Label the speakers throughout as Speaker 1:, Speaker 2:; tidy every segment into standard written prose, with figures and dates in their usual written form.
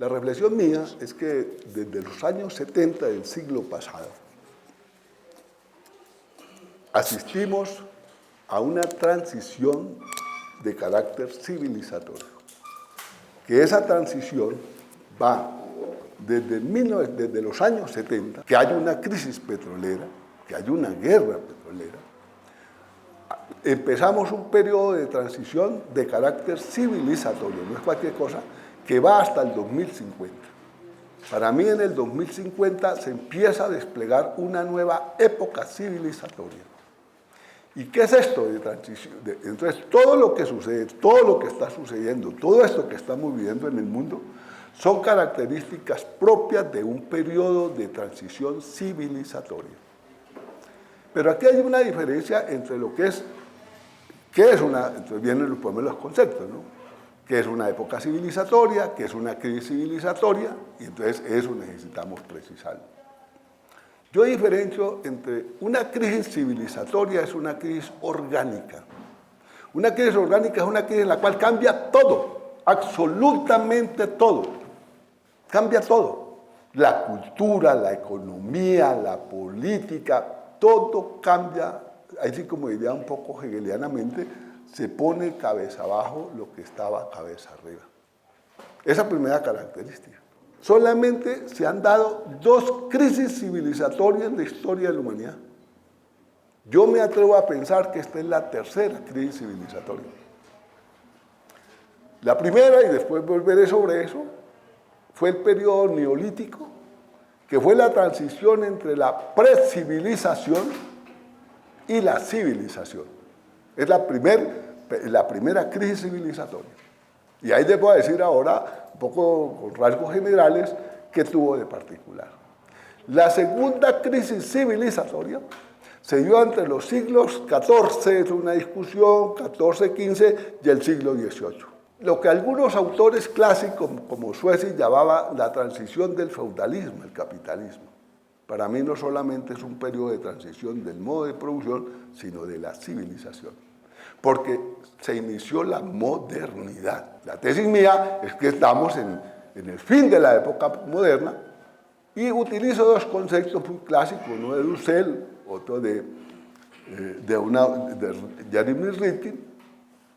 Speaker 1: La reflexión mía es que desde los años 70 del siglo pasado asistimos a una transición de carácter civilizatorio, que esa transición va desde los años 70, que hay una crisis petrolera, que hay una guerra petrolera. Empezamos un periodo de transición de carácter civilizatorio, no es cualquier cosa, que va hasta el 2050. Para mí en el 2050 se empieza a desplegar una nueva época civilizatoria. ¿Y qué es esto de transición? Entonces, todo lo que sucede, todo lo que está sucediendo, todo esto que estamos viviendo en el mundo, son características propias de un periodo de transición civilizatoria. Pero aquí hay una diferencia entre lo que es, entonces vienen los conceptos, ¿no? ¿Qué es una época civilizatoria? ¿Qué es una crisis civilizatoria? Y entonces eso necesitamos precisarlo. Yo diferencio entre una crisis civilizatoria, es una crisis orgánica. Una crisis orgánica es una crisis en la cual cambia todo, absolutamente todo. Cambia todo. La cultura, la economía, la política, todo cambia, así como diría un poco hegelianamente, se pone cabeza abajo lo que estaba cabeza arriba. Esa primera característica. Solamente se han dado 2 crisis civilizatorias en la historia de la humanidad. Yo me atrevo a pensar que esta es la tercera crisis civilizatoria. La primera, y después volveré sobre eso, fue el periodo neolítico, que fue la transición entre la precivilización y la civilización. Es la primera crisis civilizatoria. Y ahí les voy a decir ahora, un poco con rasgos generales, qué tuvo de particular. La segunda crisis civilizatoria se dio entre los siglos XIV, es una discusión, XIV-XV, y el siglo XVIII. Lo que algunos autores clásicos, como Suezy, llamaban la transición del feudalismo al capitalismo. Para mí no solamente es un periodo de transición del modo de producción, sino de la civilización. Porque se inició la modernidad. La tesis mía es que estamos en el fin de la época moderna y utilizo 2 conceptos muy clásicos, uno de Dussel, otro de Jeremy Rifkin,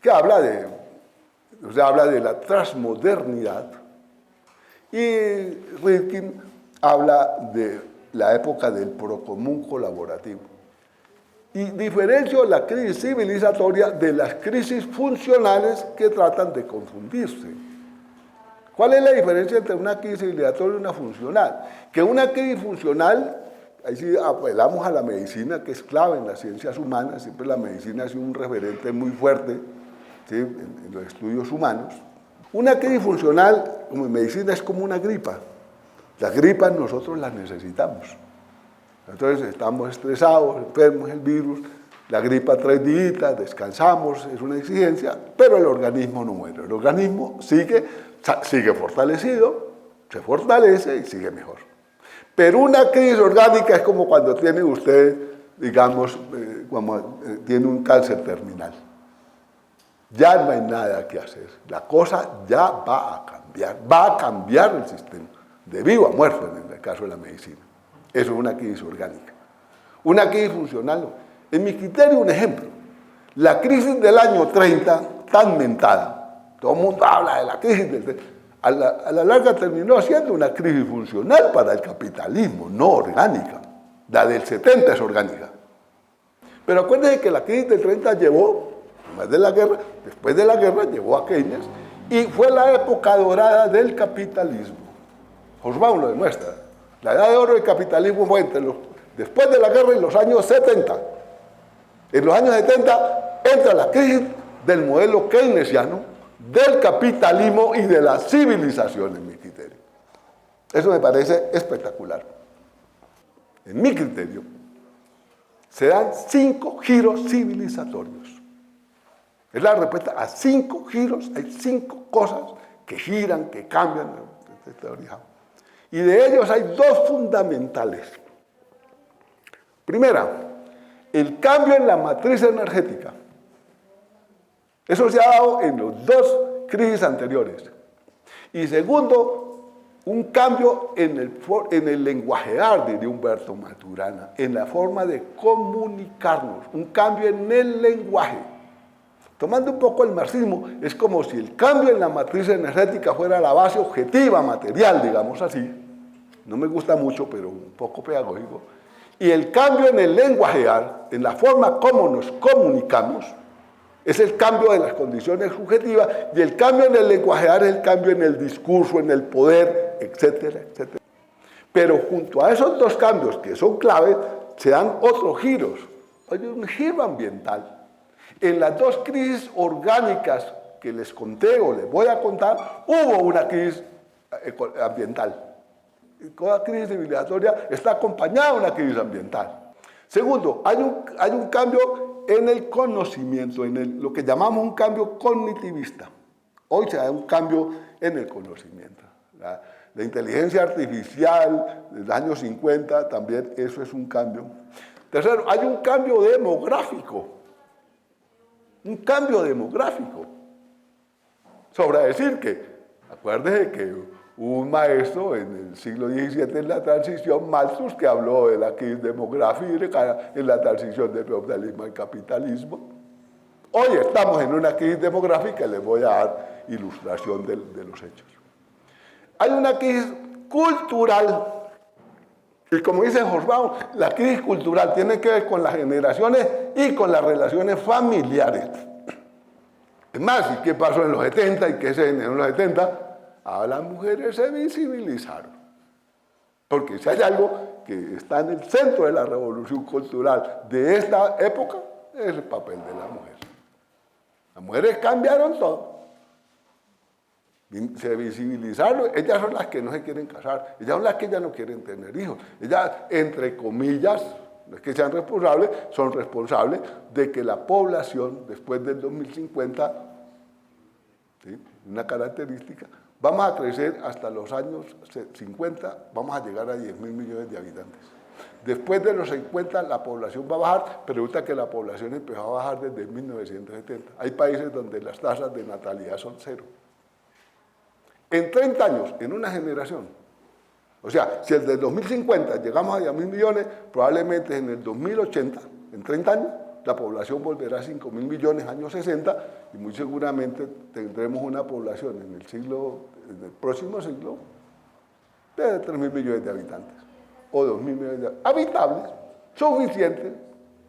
Speaker 1: que habla de la transmodernidad, y Rifkin habla de la época del procomún colaborativo. Y diferencio la crisis civilizatoria de las crisis funcionales que tratan de confundirse. ¿Cuál es la diferencia entre una crisis civilizatoria y una funcional? Que una crisis funcional, ahí sí apelamos a la medicina, que es clave en las ciencias humanas, siempre la medicina ha sido un referente muy fuerte, ¿sí?, en los estudios humanos. Una crisis funcional, como en medicina, es como una gripa. Las gripas nosotros las necesitamos. Entonces estamos estresados, enfermos, el virus, la gripa 3 días, descansamos, es una exigencia, pero el organismo no muere. El organismo sigue fortalecido, se fortalece y sigue mejor. Pero una crisis orgánica es como cuando tiene usted, digamos, tiene un cáncer terminal. Ya no hay nada que hacer, la cosa ya va a cambiar el sistema, de vivo a muerto en el caso de la medicina. Eso es una crisis orgánica. Una crisis funcional no. En mi criterio, un ejemplo. La crisis del año 30, tan mentada, todo el mundo habla de la crisis del 30, a la larga terminó siendo una crisis funcional para el capitalismo, no orgánica. La del 70 es orgánica. Pero acuérdense que la crisis del 30 después de la guerra, llevó a Keynes, y fue la época dorada del capitalismo. Hobsbawm lo demuestra. La edad de oro del capitalismo fue después de la guerra en los años 70. En los años 70 entra la crisis del modelo keynesiano, del capitalismo y de la civilización, en mi criterio. Eso me parece espectacular. En mi criterio, se dan 5 giros civilizatorios. Es la respuesta a 5 giros, hay 5 cosas que giran, que cambian, teoría. Y de ellos hay 2 fundamentales. Primera, el cambio en la matriz energética. Eso se ha dado en las 2 crisis anteriores. Y segundo, un cambio en el lenguajear, diría Humberto Maturana, en la forma de comunicarnos, un cambio en el lenguaje. Tomando un poco el marxismo, es como si el cambio en la matriz energética fuera la base objetiva material, digamos así. No me gusta mucho, pero un poco pedagógico. Y el cambio en el lenguajear, en la forma como nos comunicamos, es el cambio de las condiciones subjetivas, y el cambio en el lenguajear es el cambio en el discurso, en el poder, etcétera, etcétera. Pero junto a esos dos cambios que son claves, se dan otros giros. Hay un giro ambiental. En las dos crisis orgánicas que les conté o les voy a contar, hubo una crisis ambiental. Toda crisis civilizatoria está acompañada de una crisis ambiental. Segundo, hay un cambio en el conocimiento, en lo que llamamos un cambio cognitivista. Hoy se da un cambio en el conocimiento. La inteligencia artificial de los años 50, también eso es un cambio. Tercero, hay un cambio demográfico. Un cambio demográfico. Sobra decir que, acuérdese que hubo un maestro en el siglo XVII en la transición, Malthus, que habló de la crisis demográfica en la transición del feudalismo al capitalismo. Hoy estamos en una crisis demográfica y les voy a dar ilustración de los hechos. Hay una crisis cultural, y como dice Hobsbawm, la crisis cultural tiene que ver con las generaciones y con las relaciones familiares. Es más, ¿y qué pasó en los 70 y qué se generó en los 70? Las mujeres se visibilizaron. Porque si hay algo que está en el centro de la revolución cultural de esta época, es el papel de la mujer. Las mujeres cambiaron todo. Se visibilizaron, ellas son las que no se quieren casar, ellas son las que ya no quieren tener hijos. Ellas, entre comillas, no es que sean responsables, son responsables de que la población, después del 2050, ¿sí?, una característica, vamos a crecer hasta los años 50, vamos a llegar a 10.000 millones de habitantes. Después de los 50 la población va a bajar, pero resulta que la población empezó a bajar desde 1970. Hay países donde las tasas de natalidad son cero. En 30 años, en una generación, o sea, si el del 2050 llegamos a 10.000 millones, probablemente en el 2080, en 30 años, la población volverá a 5.000 millones, años 60, y muy seguramente tendremos una población en el próximo siglo, de 3.000 millones de habitantes, o 2.000 millones de habitables, suficientes.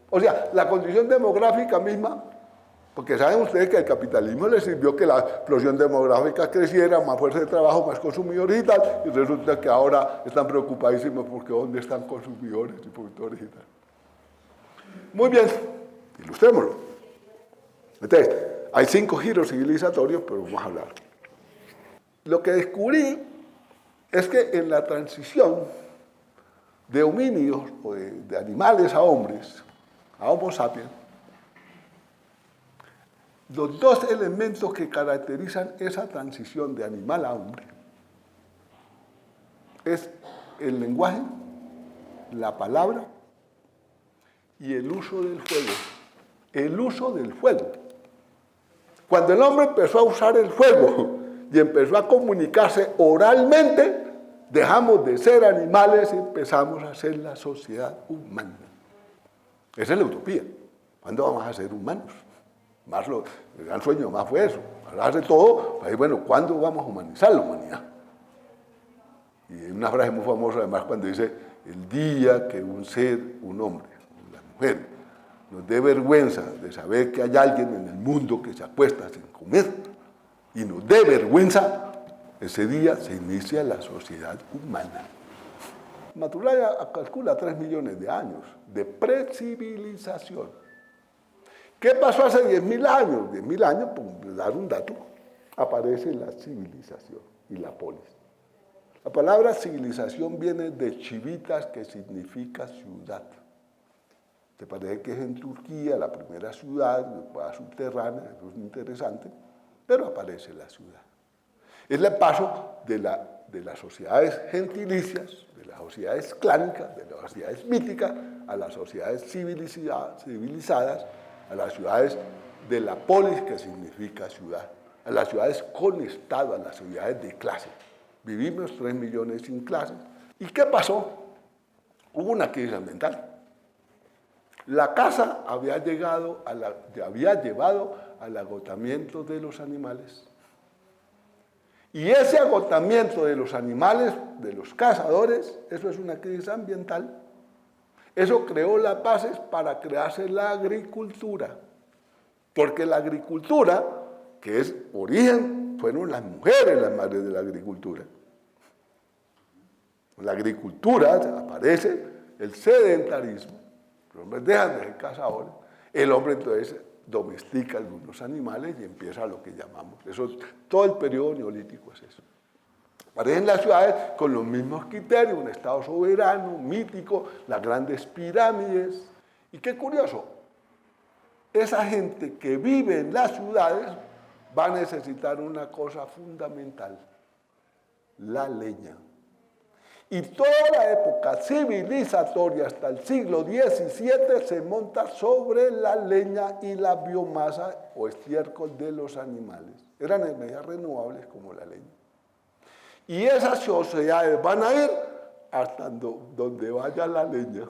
Speaker 1: O sea, la condición demográfica misma, porque saben ustedes que el capitalismo les sirvió que la explosión demográfica creciera, más fuerza de trabajo, más consumidores y tal, y resulta que ahora están preocupadísimos porque ¿dónde están consumidores y productores y tal? Muy bien, ilustrémoslo. Entonces, hay 5 giros civilizatorios, pero vamos a hablar. Lo que descubrí es que en la transición de homínidos o de animales a hombres, a Homo sapiens, los dos elementos que caracterizan esa transición de animal a hombre es el lenguaje, la palabra y el uso del fuego. El uso del fuego. Cuando el hombre empezó a usar el fuego y empezó a comunicarse oralmente, dejamos de ser animales y empezamos a ser la sociedad humana. Esa es la utopía. ¿Cuándo vamos a ser humanos? El gran sueño más fue eso. Ahora hace todo, ahí, bueno, ¿cuándo vamos a humanizar la humanidad? Y hay una frase muy famosa además cuando dice, el día que un hombre, una mujer, nos dé vergüenza de saber que hay alguien en el mundo que se acuesta sin comer y nos dé vergüenza, ese día se inicia la sociedad humana. Maturana calcula 3 millones de años de precivilización. ¿Qué pasó hace 10.000 años? 10.000 años, por dar un dato, aparece la civilización y la polis. La palabra civilización viene de chivitas, que significa ciudad. Te parece que es en Turquía la primera ciudad, subterránea, eso es interesante, pero aparece la ciudad. Es el paso de las sociedades gentilicias, de las sociedades clánicas, de las sociedades míticas, a las sociedades civilizadas, a las ciudades de la polis, que significa ciudad, a las ciudades con Estado, a las ciudades de clase, Vivimos 3 millones sin clases. ¿Y qué pasó? Hubo una crisis ambiental. La caza había llevado al agotamiento de los animales. Y ese agotamiento de los animales, de los cazadores, eso es una crisis ambiental. Eso creó las bases para crearse la agricultura. Porque la agricultura, que es origen, fueron las mujeres las madres de la agricultura. En la agricultura aparece el sedentarismo. Los hombres dejan de ser cazadores. El hombre entonces domestica algunos animales y empieza lo que llamamos. Eso, todo el periodo neolítico es eso. Aparecen las ciudades con los mismos criterios, un estado soberano, mítico, las grandes pirámides. Y qué curioso, esa gente que vive en las ciudades va a necesitar una cosa fundamental, la leña. Y toda la época civilizatoria hasta el siglo XVII se monta sobre la leña y la biomasa o estiércol de los animales. Eran energías renovables como la leña. Y esas sociedades van a ir hasta donde vaya la leña.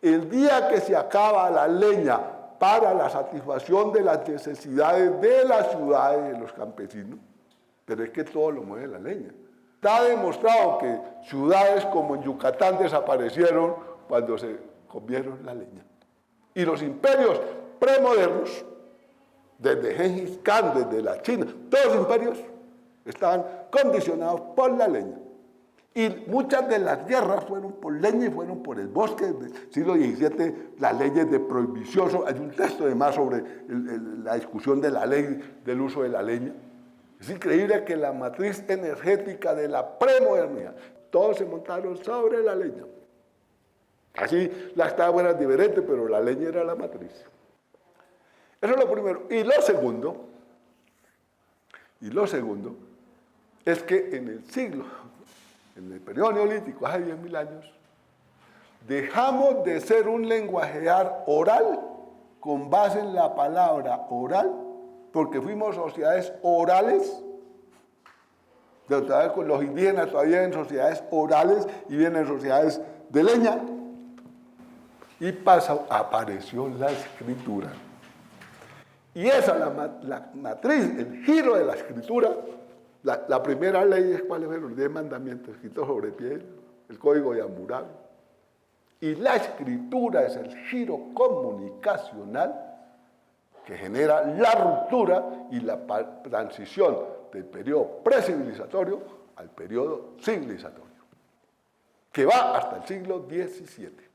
Speaker 1: El día que se acaba la leña para la satisfacción de las necesidades de las ciudades, de los campesinos, pero es que todo lo mueve la leña. Está demostrado que ciudades como en Yucatán desaparecieron cuando se comieron la leña. Y los imperios premodernos, desde Gengis Khan, desde la China, todos los imperios estaban condicionados por la leña. Y muchas de las guerras fueron por leña y fueron por el bosque. Del siglo XVII, las leyes de prohibición, hay un texto además sobre la discusión de la ley del uso de la leña. Es increíble que la matriz energética de la premodernidad, todos se montaron sobre la leña. Así las tablas eran diferentes, pero la leña era la matriz. Eso es lo primero. Y lo segundo es que en el periodo neolítico, hace 10.000 años, dejamos de ser un lenguajear oral con base en la palabra oral, porque fuimos sociedades orales. Con los indígenas todavía en sociedades orales y vienen sociedades de leña. Y apareció la escritura. Y esa la matriz, el giro de la escritura. La primera ley es cuáles fueron los 10 mandamientos escritos sobre piedra, el código de Hammurabi. Y la escritura es el giro comunicacional que genera la ruptura y la transición del periodo precivilizatorio al periodo civilizatorio, que va hasta el siglo XVII.